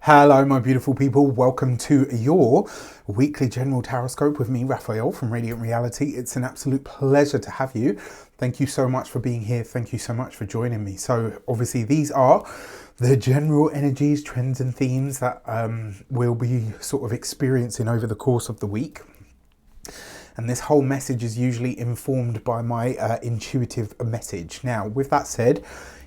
Hello, my beautiful people. Welcome to your weekly general taroscope with me, Raphael from Radiant Reality. It's an absolute pleasure to have you. Thank you so much for being here. Thank you so much for joining me. So obviously these are the general energies, trends and themes that we'll be sort of experiencing over the course of the week. And this whole message is usually informed by my intuitive message. Now, with that said,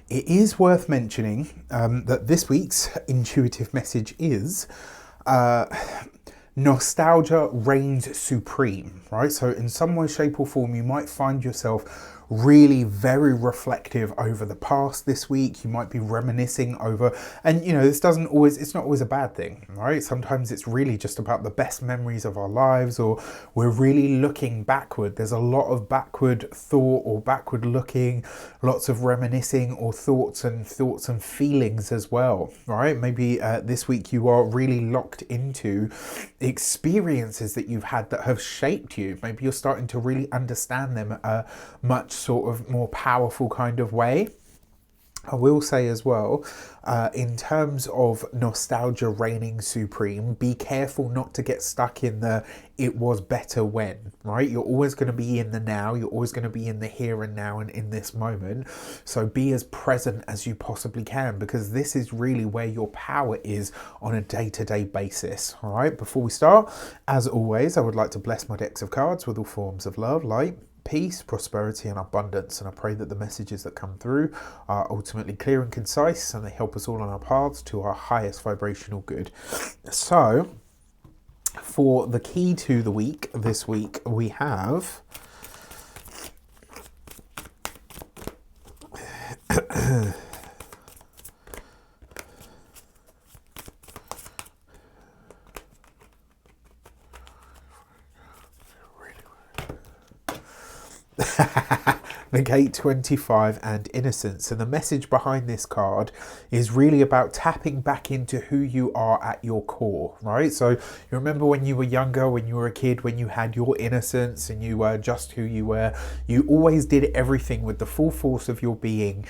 it is worth mentioning that this week's intuitive message is nostalgia reigns supreme, right? So in some way, shape or form, you might find yourself really very reflective over the past this week. You might be reminiscing over, and you know, it's not always a bad thing, right? Sometimes it's really just about the best memories of our lives, or we're really looking backward. There's a lot of backward thought or backward looking, lots of reminiscing or thoughts and feelings as well, right? Maybe this week you are really locked into experiences that you've had that have shaped you. Maybe you're starting to really understand them much sort of more powerful kind of way. I will say as well, in terms of nostalgia reigning supreme, be careful not to get stuck in the it was better when, right? You're always going to be in the now, you're always going to be in the here and now and in this moment. So be as present as you possibly can, because this is really where your power is on a day-to-day basis. All right, before we start, as always, I would like to bless my decks of cards with all forms of love, light, peace, prosperity and abundance, and I pray that the messages that come through are ultimately clear and concise, and they help us all on our paths to our highest vibrational good. So for the key to the week, this week we have the Gate 25 and Innocence. And the message behind this card is really about tapping back into who you are at your core, right? So you remember when you were younger, when you were a kid, when you had your innocence and you were just who you were, you always did everything with the full force of your being,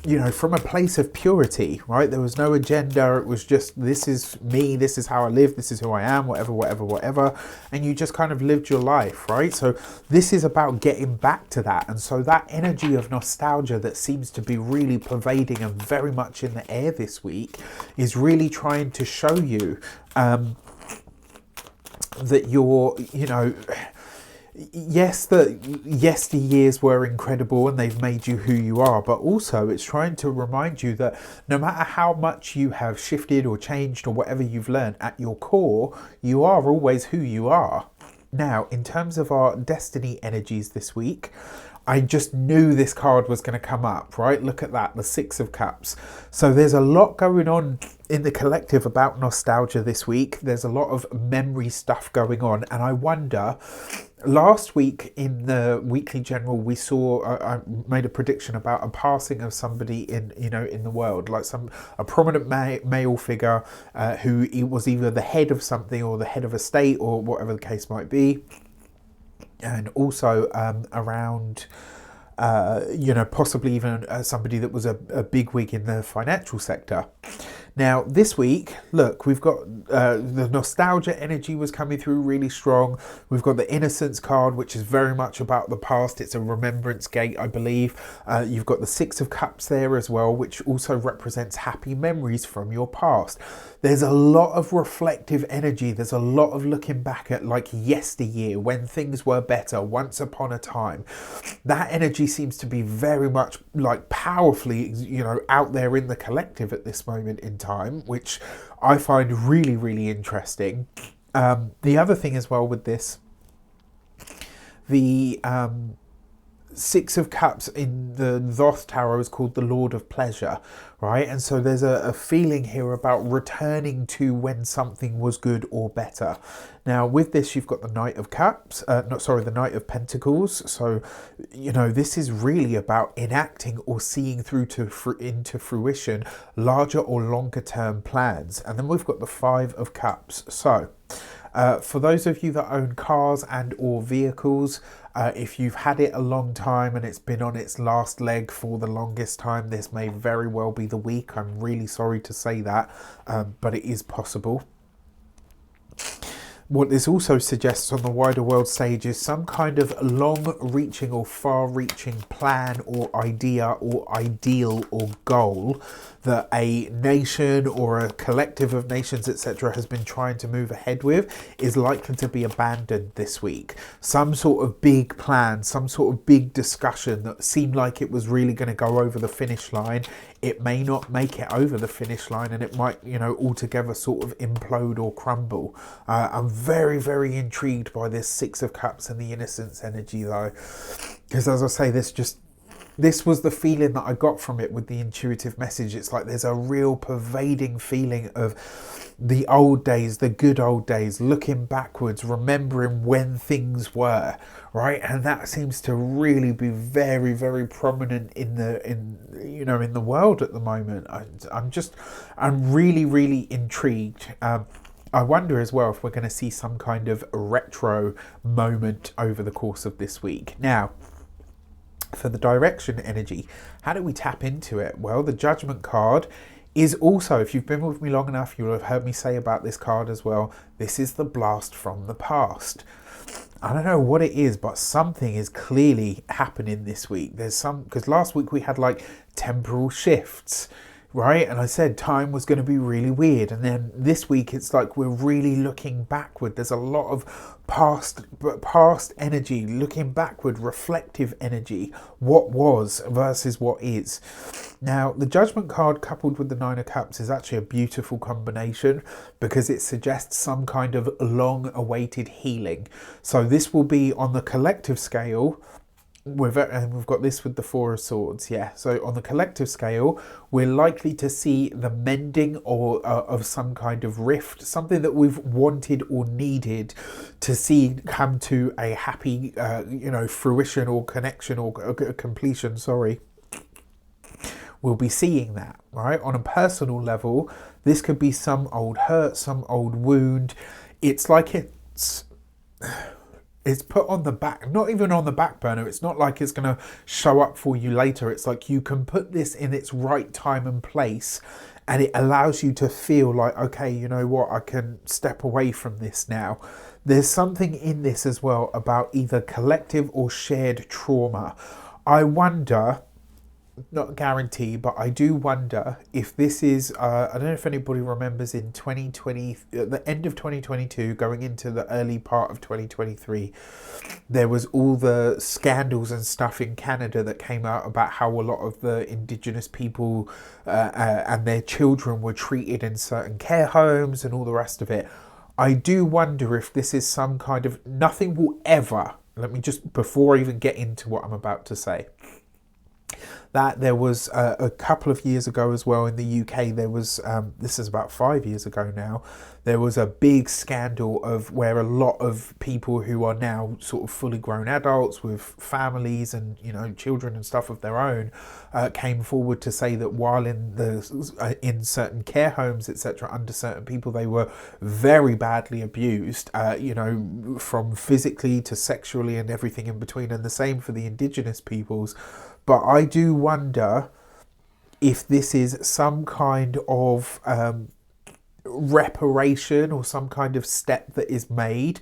you know, from a place of purity, right? There was no agenda. It was just, this is me, this is how I live, this is who I am, whatever. And you just kind of lived your life, right? So this is about getting back to that. And so that energy of nostalgia that seems to be really pervading and very much in the air this week is really trying to show you that you're, you know, yes, the yesteryears were incredible and they've made you who you are, but also it's trying to remind you that no matter how much you have shifted or changed or whatever you've learned, at your core, you are always who you are. Now, in terms of our destiny energies this week, I just knew this card was going to come up, right? Look at that, the Six of Cups. So there's a lot going on in the collective about nostalgia this week. There's a lot of memory stuff going on. And I wonder, last week in the weekly general, we saw, I made a prediction about a passing of somebody in the world, like a prominent male figure who was either the head of something or the head of a state or whatever the case might be. And also around, possibly even somebody that was a bigwig in the financial sector. Now, this week, look, we've got the nostalgia energy was coming through really strong. We've got the Innocence card, which is very much about the past. It's a remembrance gate, I believe. You've got the Six of Cups there as well, which also represents happy memories from your past. There's a lot of reflective energy. There's a lot of looking back at like yesteryear, when things were better, once upon a time. That energy seems to be very much like powerfully, you know, out there in the collective at this moment in time, which I find really, really interesting. The other thing as well with this, the Six of Cups in the Thoth Tarot is called the Lord of Pleasure, right? And so there's a feeling here about returning to when something was good or better. Now with this, you've got the Knight of Cups, the Knight of Pentacles. So, you know, this is really about enacting or seeing through into fruition larger or longer term plans. And then we've got the Five of Cups. So For those of you that own cars and or vehicles, if you've had it a long time and it's been on its last leg for the longest time, this may very well be the week. I'm really sorry to say that, but it is possible. What this also suggests on the wider world stage is some kind of long-reaching or far-reaching plan or idea or ideal or goal that a nation or a collective of nations, etc., has been trying to move ahead with is likely to be abandoned this week. Some sort of big plan, some sort of big discussion that seemed like it was really going to go over the finish line, it may not make it over the finish line, and it might, altogether sort of implode or crumble. I'm very, very intrigued by this Six of Cups and the Innocence energy, though, because as I say, this was the feeling that I got from it with the intuitive message. It's like there's a real pervading feeling of the old days, the good old days, looking backwards, remembering when things were, right? And that seems to really be very, very prominent in the world at the moment. I'm really, really intrigued. I wonder as well if we're going to see some kind of retro moment over the course of this week. Now, for the direction energy, how do we tap into it? Well, the Judgment card is also, if you've been with me long enough, you'll have heard me say about this card as well, this is the blast from the past. I don't know what it is, but something is clearly happening this week. Because last week we had like temporal shifts, right? And I said time was going to be really weird. And then this week it's like we're really looking backward. There's a lot of past energy, looking backward, reflective energy, what was versus what is. Now, the Judgment card coupled with the Nine of Cups is actually a beautiful combination because it suggests some kind of long-awaited healing. So this will be on the collective scale. And we've got this with the Four of Swords, yeah. So on the collective scale, we're likely to see the mending of some kind of rift, something that we've wanted or needed to see come to a happy, fruition or connection or completion, sorry. We'll be seeing that, right? On a personal level, this could be some old hurt, some old wound. It's like it's put on the back, not even on the back burner. It's not like it's going to show up for you later. It's like you can put this in its right time and place, and it allows you to feel like, okay, you know what, I can step away from this now. There's something in this as well about either collective or shared trauma. I wonder, not guarantee, but I do wonder if this is, I don't know if anybody remembers in 2020, at the end of 2022, going into the early part of 2023, there was all the scandals and stuff in Canada that came out about how a lot of the Indigenous people and their children were treated in certain care homes and all the rest of it. I do wonder if this is some kind of, nothing will ever, let me just, before I even get into what I'm about to say, that there was a couple of years ago as well in the UK, there was, this is about 5 years ago now, there was a big scandal of where a lot of people who are now sort of fully grown adults with families and, children and stuff of their own, came forward to say that while in certain care homes, etc., under certain people, they were very badly abused, from physically to sexually and everything in between, and the same for the Indigenous peoples. But I do wonder if this is some kind of reparation or some kind of step that is made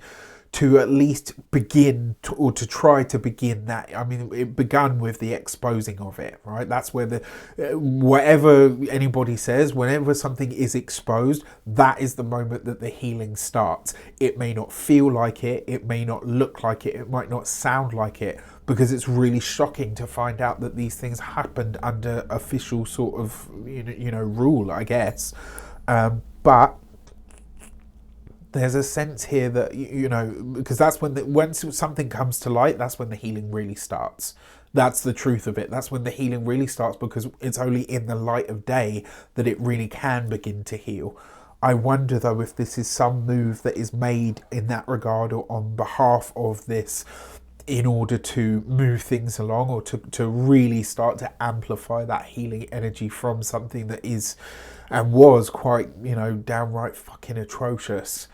to at least begin or to try to begin that. I mean, it began with the exposing of it, right? That's where whatever anybody says, whenever something is exposed, that is the moment that the healing starts. It may not feel like it, it may not look like it, it might not sound like it, because it's really shocking to find out that these things happened under official sort of, rule, I guess. But there's a sense here that, because that's when once something comes to light, that's when the healing really starts. That's the truth of it. That's when the healing really starts, because it's only in the light of day that it really can begin to heal. I wonder, though, if this is some move that is made in that regard or on behalf of this, in order to move things along or to really start to amplify that healing energy from something that is and was quite, downright fucking atrocious.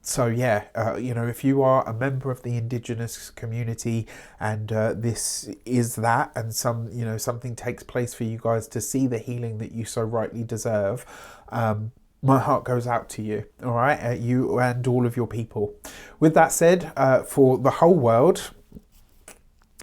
So yeah, if you are a member of the Indigenous community and this is that, and something takes place for you guys to see the healing that you so rightly deserve, my heart goes out to you, all right, you and all of your people. With that said, for the whole world,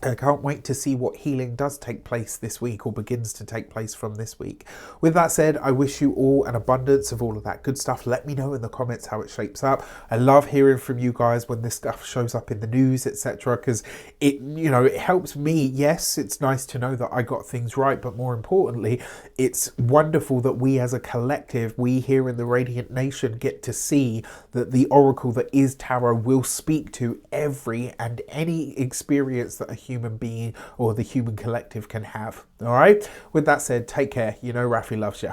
I can't wait to see what healing does take place this week, or begins to take place from this week. With that said, I wish you all an abundance of all of that good stuff. Let me know in the comments how it shapes up. I love hearing from you guys when this stuff shows up in the news, etc., because it helps me. Yes, it's nice to know that I got things right, but more importantly, it's wonderful that we as a collective, we here in the Radiant Nation, get to see that the oracle that is tarot will speak to every and any experience that a human being or the human collective can have. All right, with that said, take care. Rafi loves you.